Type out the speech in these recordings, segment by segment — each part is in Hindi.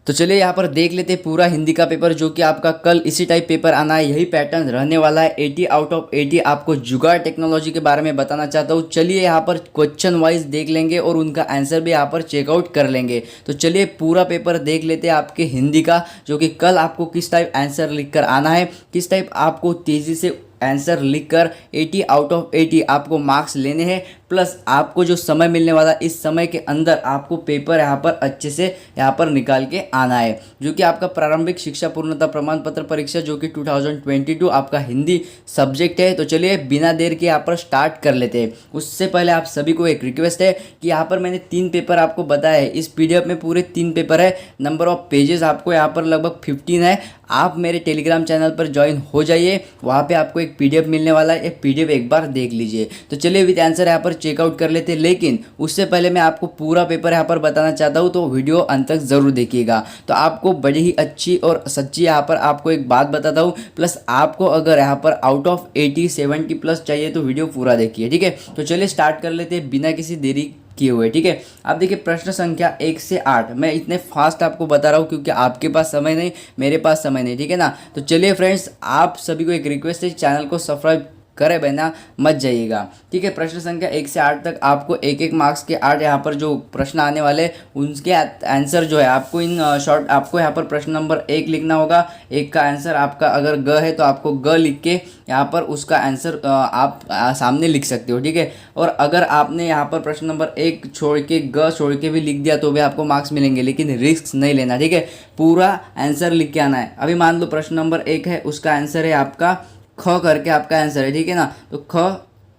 तो चलिए यहाँ पर देख लेते हैं पूरा हिंदी का पेपर जो कि आपका कल इसी टाइप पेपर आना है, यही पैटर्न रहने वाला है। 80 आउट ऑफ 80 आपको जुगाड़ टेक्नोलॉजी के बारे में बताना चाहता हूँ। चलिए यहाँ पर क्वेश्चन वाइज देख लेंगे और उनका आंसर भी यहाँ पर चेकआउट कर लेंगे। तो चलिए पूरा पेपर देख लेते हैं आपके हिंदी का, जो कि कल आपको किस टाइप आंसर लिख कर आना है, किस टाइप आपको तेज़ी से आंसर लिखकर 80 आउट ऑफ 80 आपको मार्क्स लेने हैं। प्लस आपको जो समय मिलने वाला है, इस समय के अंदर आपको पेपर यहाँ पर अच्छे से यहाँ पर निकाल के आना है, जो कि आपका प्रारंभिक शिक्षा पूर्णता प्रमाण पत्र परीक्षा जो कि 2022 आपका हिंदी सब्जेक्ट है। तो चलिए बिना देर के यहाँ पर स्टार्ट कर लेते हैं। उससे पहले आप सभी को एक रिक्वेस्ट है कि यहाँ पर मैंने 3 पेपर आपको बताया है, इस PDF में पूरे 3 पेपर है। नंबर ऑफ पेजेस आपको यहाँ पर लगभग 15 है। आप मेरे टेलीग्राम चैनल पर ज्वाइन हो जाइए, वहाँ पे आपको एक PDF मिलने वाला है, एक PDF एक बार देख लीजिए। तो चलिए विद आंसर यहाँ पर चेकआउट कर लेते हैं, लेकिन उससे पहले मैं आपको पूरा पेपर यहाँ पर बताना चाहता हूँ, तो वीडियो अंत तक ज़रूर देखिएगा। तो आपको बड़ी ही अच्छी और सच्ची यहाँ पर आपको एक बात बताता हूँ। प्लस आपको अगर यहाँ पर आउट ऑफ 80 70 प्लस चाहिए तो वीडियो पूरा देखिए, ठीक है। तो चलिए स्टार्ट कर लेते हैं बिना किसी देरी किए हुए, ठीक है। आप देखिए प्रश्न संख्या 1 से 8, मैं इतने फास्ट आपको बता रहा हूँ क्योंकि आपके पास समय नहीं, मेरे पास समय नहीं, ठीक है ना। तो चलिए फ्रेंड्स, आप सभी को एक रिक्वेस्ट है, चैनल को सब्सक्राइब करे बिना मत जाइएगा, ठीक है। प्रश्न संख्या 1 से 8 तक आपको एक मार्क्स के 8 यहाँ पर जो प्रश्न आने वाले उनके आंसर जो है आपको इन शॉर्ट, आपको यहाँ पर प्रश्न नंबर 1 लिखना होगा। एक का आंसर आपका अगर ग है तो आपको ग लिख के यहाँ पर उसका आंसर आप सामने लिख सकते हो, ठीक है। और अगर आपने यहाँ पर प्रश्न नंबर 1 छोड़ के ग छोड़ के भी लिख दिया तो भी आपको मार्क्स मिलेंगे, लेकिन रिस्क नहीं लेना, ठीक है। पूरा आंसर लिख के आना है। अभी मान लो प्रश्न नंबर 1 है, उसका आंसर है आपका ख करके आपका आंसर है, ठीक है ना। तो ख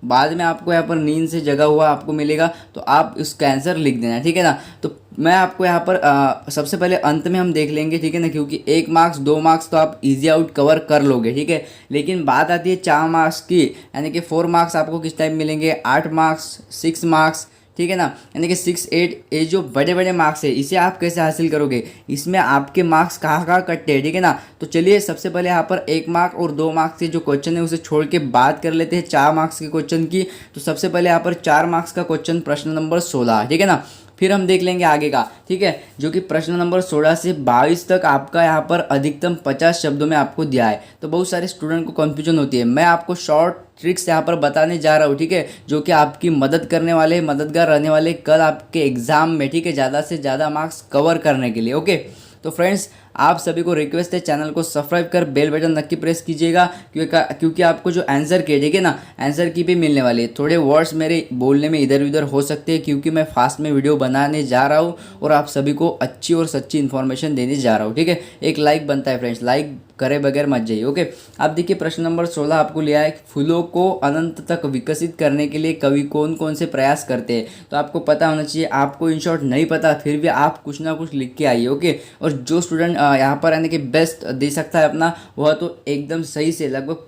बाद में आपको यहाँ पर नींद से जगा हुआ आपको मिलेगा, तो आप इसका आंसर लिख देना, ठीक है ना। तो मैं आपको यहाँ पर सबसे पहले अंत में हम देख लेंगे, ठीक है ना, क्योंकि 1 मार्क्स 2 मार्क्स तो आप इजी आउट कवर कर लोगे, ठीक है। लेकिन बात आती है 4 मार्क्स की, यानी कि 4 मार्क्स आपको किस टाइम मिलेंगे, 8 मार्क्स 6 मार्क्स, ठीक है ना। यानी कि 6 8 ये जो बड़े बड़े मार्क्स है, इसे आप कैसे हासिल करोगे, इसमें आपके मार्क्स कहाँ कहाँ कटते हैं, ठीक है ना। तो चलिए सबसे पहले यहाँ पर 1 मार्क और 2 मार्क्स के जो क्वेश्चन है उसे छोड़ के बात कर लेते हैं 4 मार्क्स के क्वेश्चन की। तो सबसे पहले यहाँ पर 4 मार्क्स का क्वेश्चन प्रश्न नंबर 16, ठीक है ना। फिर हम देख लेंगे आगे का, ठीक है, जो कि प्रश्न नंबर 16 से 22 तक आपका यहाँ पर अधिकतम 50 शब्दों में आपको दिया है। तो बहुत सारे स्टूडेंट को कन्फ्यूजन होती है, मैं आपको शॉर्ट ट्रिक्स यहाँ पर बताने जा रहा हूँ, ठीक है, जो कि आपकी मदद करने वाले, मददगार रहने वाले कल आपके एग्जाम में, ठीक है, ज़्यादा से ज़्यादा मार्क्स कवर करने के लिए, ओके। तो फ्रेंड्स, आप सभी को रिक्वेस्ट है, चैनल को सब्सक्राइब कर बेल बटन नक्की प्रेस कीजिएगा, क्योंकि आपको जो आंसर की, ठीक है ना, आंसर की भी मिलने वाली है। थोड़े वर्ड्स मेरे बोलने में इधर उधर हो सकते हैं क्योंकि मैं फास्ट में वीडियो बनाने जा रहा हूँ और आप सभी को अच्छी और सच्ची इन्फॉर्मेशन देने जा रहा हूँ, ठीक है। एक लाइक बनता है फ्रेंड्स, लाइक करे बगैर मत जाइए, ओके। आप देखिए प्रश्न नंबर 16 आपको लिया है, फूलों को अनंत तक विकसित करने के लिए कवि कौन कौन से प्रयास करते हैं। तो आपको पता होना चाहिए, आपको इन शॉर्ट नहीं पता फिर भी आप कुछ ना कुछ लिख के आइए, ओके। और जो स्टूडेंट यहाँ पर आने के बेस्ट दे सकता है अपना, वह तो एकदम सही से लगभग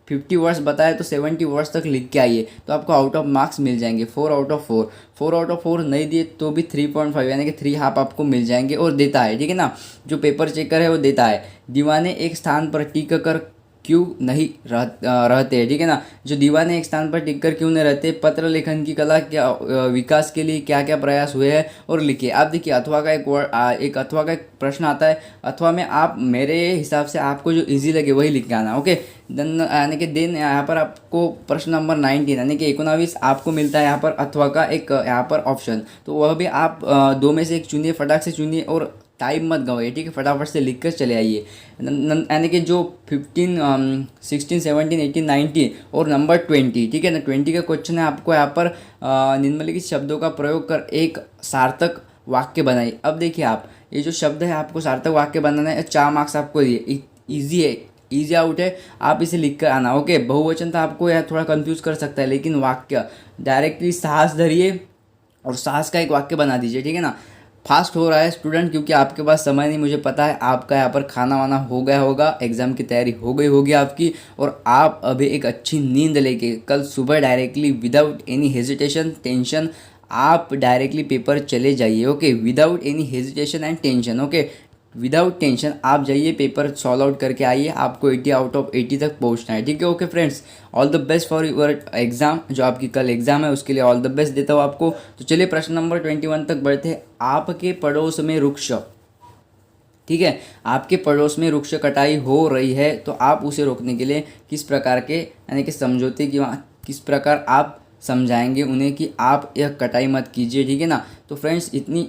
50 वर्ड्स बताए तो 70 वर्ड्स तक लिख के आइए, तो आपको आउट ऑफ मार्क्स मिल जाएंगे 4 आउट ऑफ 4। 4 आउट ऑफ 4 नहीं दिए तो भी 3.5 यानी कि 3 हाफ आपको मिल जाएंगे और देता है, ठीक है ना। जो पेपर चेकर है वो देता है, दीवाने एक स्थान पर टिक कर क्यों नहीं रहते हैं, ठीक है ना। जो दीवाने एक स्थान पर टिक कर क्यों नहीं रहते, पत्र लेखन की कला क्या विकास के लिए क्या क्या प्रयास हुए हैं और लिखिए। आप देखिए अथवा का एक अथवा का एक प्रश्न आता है, अथवा में आप मेरे हिसाब से आपको जो इजी लगे वही लिख के आना, ओके। देन यानी कि देन यहाँ पर आपको प्रश्न नंबर 19 यानी कि 19 आपको मिलता है यहाँ पर अथवा का एक यहाँ पर ऑप्शन, तो वह भी आप 2 में से एक चुनिए, फटाक से चुनिए और टाइम मत गवाइए, ठीक है, फटाफट से लिख कर चले आइए। यानी कि जो 15 16 17 18 19 और नंबर 20, ठीक है ना, 20 का क्वेश्चन है, आपको यहाँ पर निम्नलिखित शब्दों का प्रयोग कर एक सार्थक वाक्य बनाइए। अब देखिए आप, ये जो शब्द है आपको सार्थक वाक्य बनाना है, 4 मार्क्स आपको दिए, ईजी है, ईजी आउट है, आप इसे लिख कर आना, ओके। बहुवचन तो आपको यह थोड़ा कंफ्यूज कर सकता है, लेकिन वाक्य डायरेक्टली साहस धरिए और साहस का एक वाक्य बना दीजिए, ठीक है ना। फास्ट हो रहा है स्टूडेंट क्योंकि आपके पास समय नहीं, मुझे पता है। आपका यहाँ पर खाना वाना हो गया होगा, एग्ज़ाम की तैयारी हो गई होगी आपकी, और आप अभी एक अच्छी नींद लेके कल सुबह directly without any hesitation tension आप डायरेक्टली पेपर चले जाइए, okay. Without any hesitation and tension, okay, without tension आप जाइए, पेपर सॉल्व आउट करके आइए, आपको 80 आउट ऑफ 80 तक पहुंचना है, ठीक है। Okay friends, all the best for your exam, जो आपकी कल एग्जाम है उसके लिए ऑल द बेस्ट देता हूँ आपको। तो चलिए प्रश्न नंबर 21 तक बढ़ते हैं। आपके पड़ोस में वृक्ष, ठीक है। आपके पड़ोस में वृक्ष कटाई हो रही है तो आप उसे रोकने के लिए किस प्रकार के यानी कि समझौते की किस प्रकार आप समझाएंगे उन्हें कि आप यह कटाई मत कीजिए, ठीक है ना। तो फ्रेंड्स इतने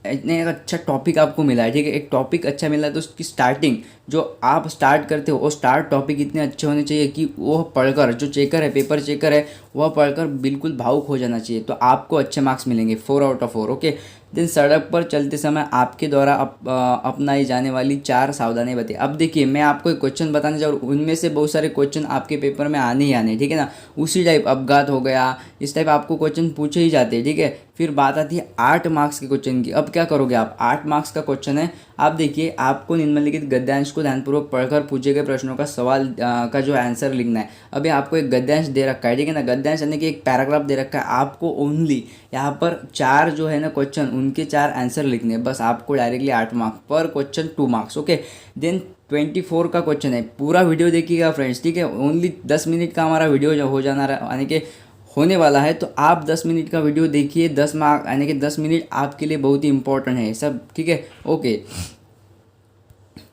एक अच्छा टॉपिक आपको मिला है, ठीक है। एक टॉपिक अच्छा मिला है तो उसकी स्टार्टिंग जो आप स्टार्ट करते हो वो स्टार्ट टॉपिक इतने अच्छे होने चाहिए कि वह पढ़कर, जो चेकर है, पेपर चेकर है, वह पढ़कर बिल्कुल भावुक हो जाना चाहिए, तो आपको अच्छे मार्क्स मिलेंगे 4/4। ओके। देन सड़क पर चलते समय आपके द्वारा अपनाई जाने वाली 4 सावधानी बताइए। अब देखिए मैं आपको एक क्वेश्चन बताने जा रहा हूँ, उनमें से बहुत सारे क्वेश्चन आपके पेपर में आने ही आने, ठीक है ना। उसी टाइप अपघात हो गया, इस टाइप आपको क्वेश्चन पूछे ही जाते हैं, ठीक है। फिर बात आती है 8 मार्क्स के क्वेश्चन की। अब क्या करोगे आप, 8 मार्क्स का क्वेश्चन है। आप देखिए आपको निम्नलिखित गद्यांश को ध्यानपूर्वक पढ़कर पूछे गए प्रश्नों का सवाल का जो आंसर लिखना है। अभी आपको एक गद्यांश दे रखा है, ठीक है ना। गद्यांश यानी कि एक पैराग्राफ दे रखा है, आपको ओनली यहाँ पर 4 जो है ना क्वेश्चन, उनके 4 आंसर लिखने हैं बस। आपको डायरेक्टली 8 मार्क्स पर क्वेश्चन, 2 मार्क्स। ओके। देन 24 का क्वेश्चन है, पूरा वीडियो देखिएगा फ्रेंड्स, ठीक है। ओनली 10 मिनट का हमारा वीडियो जो हो जाना यानी कि होने वाला है, तो आप 10 मिनट का वीडियो देखिए। 10 मार्क यानी कि 10 मिनट आपके लिए बहुत ही इंपॉर्टेंट है सब, ठीक है। ओके।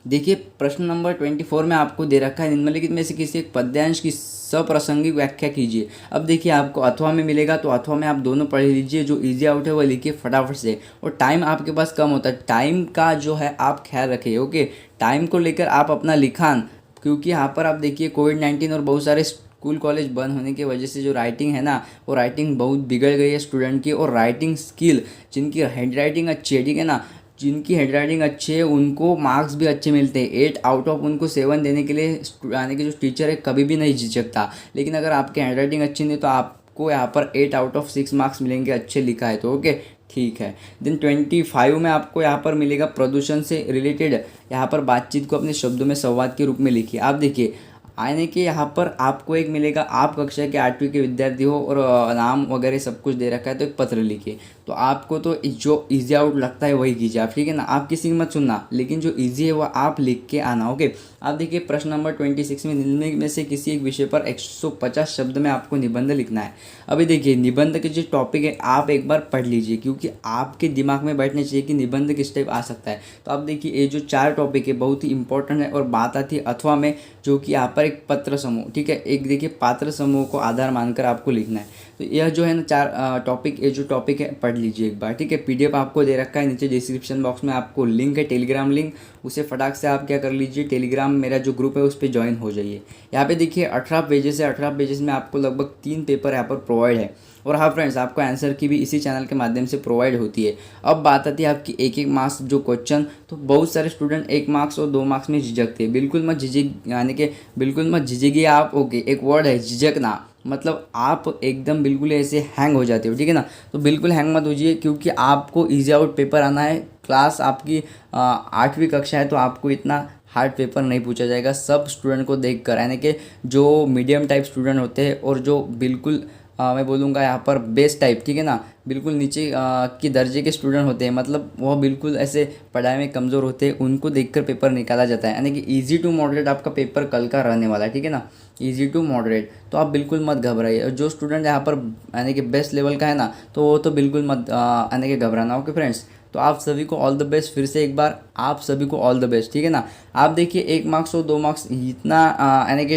देखिए प्रश्न नंबर 24 में आपको दे रखा है, निम्नलिखित में से किसी एक पद्यांश की सप्रासंगिक व्याख्या कीजिए। अब देखिए आपको अथवा में मिलेगा, तो अथवा में आप दोनों पढ़ लीजिए, जो इजी आउट है वो लिखिए फटाफट से। और टाइम आपके पास कम होता है, टाइम का जो है आप ख्याल रखिए। ओके। टाइम को लेकर आप अपना लिखान, क्योंकि यहाँ पर आप देखिए कोविड-19 और बहुत सारे स्कूल कॉलेज बंद होने की वजह से जो राइटिंग है ना, वो राइटिंग बहुत बिगड़ गई है स्टूडेंट की। और राइटिंग स्किल, जिनकी हैंड राइटिंग अच्छी है, ठीक है ना, जिनकी हैंड राइटिंग अच्छी है उनको मार्क्स भी अच्छे मिलते हैं। 8/, उनको 7 देने के लिए यानी कि जो टीचर है कभी भी नहीं झिझकता। लेकिन अगर आपकी हैंड राइटिंग अच्छी नहीं तो आपको यहाँ पर 8/6 मार्क्स मिलेंगे, अच्छे लिखा है तो। ओके, ठीक है। देन 25 में आपको यहाँ पर मिलेगा प्रदूषण से रिलेटेड, यहाँ पर बातचीत को अपने शब्दों में संवाद के रूप में लिखिए। आप देखिए आने के यहाँ पर आपको एक मिलेगा, आप कक्षा के 8वीं के विद्यार्थी हो और नाम वगैरह सब कुछ दे रखा है, तो एक पत्र लिखिए। तो आपको तो जो इजी आउट लगता है वही कीजिए आप, ठीक है ना। आप किसी की मत सुनना, लेकिन जो इजी है वो आप लिख के आना। ओके। आप देखिए प्रश्न नंबर 26 में निम्न में से किसी एक विषय पर 150 शब्द में आपको निबंध लिखना है। अभी देखिए निबंध के जो टॉपिक है आप एक बार पढ़ लीजिए, क्योंकि आपके दिमाग में बैठना चाहिए कि निबंध किस टाइप आ सकता है। तो आप देखिए ये जो 4 टॉपिक है बहुत ही इंपॉर्टेंट है। और बात आती है अथवा में, जो कि यहाँ पर एक पत्र समूह, ठीक है, एक देखिए पात्र समूह को आधार मानकर आपको लिखना है। तो यह जो है ना 4 टॉपिक, ये जो टॉपिक है पढ़ लीजिए एक बार, ठीक है। पीडीएफ आपको दे रखा है नीचे डिस्क्रिप्शन बॉक्स में, आपको लिंक है टेलीग्राम लिंक, उसे फटाक से आप क्या कर लीजिए, टेलीग्राम मेरा जो ग्रुप है उस पर ज्वाइन हो जाइए। यहाँ पे देखिए 18 पेजेस है, 18 पेजेस में आपको लगभग 3 पेपर यहाँ पर प्रोवाइड है। और हाँ फ्रेंड्स, आपको आंसर की भी इसी चैनल के माध्यम से प्रोवाइड होती है। अब बात आती है आपकी 1-1 मार्क्स जो क्वेश्चन, तो बहुत सारे स्टूडेंट 1 मार्क्स और 2 मार्क्स में झिझकते हैं। बिल्कुल मत झिझक, यानी कि बिल्कुल मत झिझकिए आप। ओके, एक वर्ड है झिझकना, मतलब आप एकदम बिल्कुल ऐसे हैंग हो जाते हो, ठीक है ना। तो बिल्कुल हैंग मत होइए, क्योंकि आपको इजी आउट पेपर आना है। क्लास आपकी 8वीं कक्षा है, तो आपको इतना हार्ड पेपर नहीं पूछा जाएगा सब स्टूडेंट को देखकर, यानी कि जो मीडियम टाइप स्टूडेंट होते हैं और जो बिल्कुल मैं बोलूँगा यहाँ पर बेस टाइप, ठीक है ना, बिल्कुल नीचे की दर्जे के स्टूडेंट होते हैं, मतलब वह बिल्कुल ऐसे पढ़ाई में कमज़ोर होते हैं, उनको देखकर पेपर निकाला जाता है। यानी कि इजी टू मॉडरेट आपका पेपर कल का रहने वाला है, ठीक है ना, इजी टू मॉडरेट। तो आप बिल्कुल मत घबराइए। और जो स्टूडेंट यहाँ पर यानी कि बेस्ट लेवल का है ना, तो वो तो बिल्कुल मत यानी कि घबराना। ओके फ्रेंड्स, तो आप सभी को ऑल द बेस्ट। फिर से एक बार आप सभी को ऑल द बेस्ट, ठीक है ना। आप देखिए 1 मार्क्स और 2 मार्क्स इतना यानी कि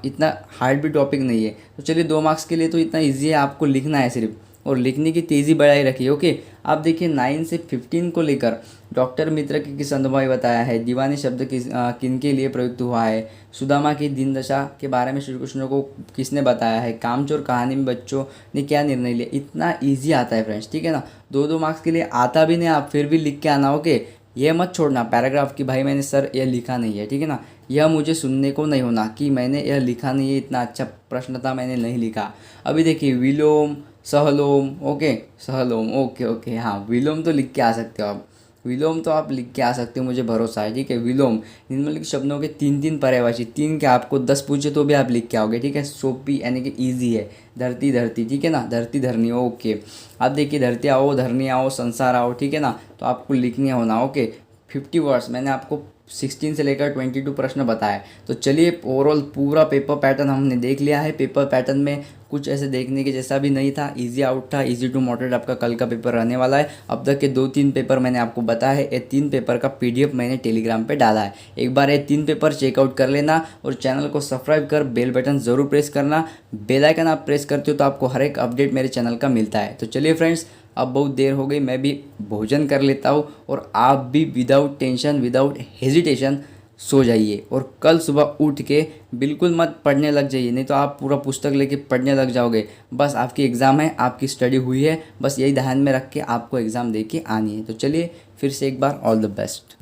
इतना हार्ड भी टॉपिक नहीं है। तो चलिए 2 मार्क्स के लिए तो इतना इजी है, आपको लिखना है सिर्फ, और लिखने की तेज़ी बढ़ाई रखिए। ओके। आप देखिए 9 से 15 को लेकर डॉक्टर मित्र के किस अनुभव में बताया है, दीवानी शब्द किन के लिए प्रयुक्त हुआ है, सुदामा की दीन दशा के बारे में श्री कृष्ण को किसने बताया है, कामचोर कहानी में बच्चों ने क्या निर्णय लिया। इतना ईजी आता है फ्रेंड्स, ठीक है ना। 2-2 मार्क्स के लिए आता भी नहीं, आप फिर भी लिख के आना। ओके, यह मत छोड़ना पैराग्राफ की भाई मैंने सर यह लिखा नहीं है, ठीक है ना। यह मुझे सुनने को नहीं होना कि मैंने यह लिखा नहीं है, इतना अच्छा प्रश्न था मैंने नहीं लिखा। अभी देखिए विलोम, सहलोम, ओके, सहलोम, ओके ओके, हाँ विलोम तो लिख के आ सकते हो आप, विलोम तो आप लिख के आ सकते हो, मुझे भरोसा है, ठीक है। विलोम निम्नलिखित शब्दों के 3-3 पर्यायवाची, 3 के आपको 10 पूछे तो भी आप लिख के आओगे, ठीक है। सोपी यानी कि ईजी है। धरती धरती, ठीक है ना, धरती धरनी, ओके। आप देखिए धरती आओ, धरनी आओ, संसार आओ, ठीक है ना, तो आपको लिखनी होना। ओके। 50 वर्ड्स, मैंने आपको 16 से लेकर 22 प्रश्न बताए। तो चलिए ओवरऑल पूरा पेपर पैटर्न हमने देख लिया है। पेपर पैटर्न में कुछ ऐसे देखने के जैसा भी नहीं था, इजी आउट था, इजी टू मॉडरेट आपका कल का पेपर रहने वाला है। अब तक के 2-3 पेपर मैंने आपको बताया है, ये 3 पेपर का PDF मैंने टेलीग्राम पे डाला है। एक बार ये 3 पेपर चेकआउट कर लेना और चैनल को सब्सक्राइब कर बेल बटन ज़रूर प्रेस करना। बेल आइकन आप प्रेस करते हो तो आपको हर एक अपडेट मेरे चैनल का मिलता है। तो चलिए फ्रेंड्स, अब बहुत देर हो गई, मैं भी भोजन कर लेता हूँ और आप भी विदाउट टेंशन विदाउट हेजिटेशन सो जाइए और कल सुबह उठ के बिल्कुल मत पढ़ने लग जाइए, नहीं तो आप पूरा पुस्तक लेके पढ़ने लग जाओगे। बस आपकी एग्ज़ाम है, आपकी स्टडी हुई है, बस यही ध्यान में रख के आपको एग्ज़ाम दे के आनी है। तो चलिए फिर से एक बार ऑल द बेस्ट।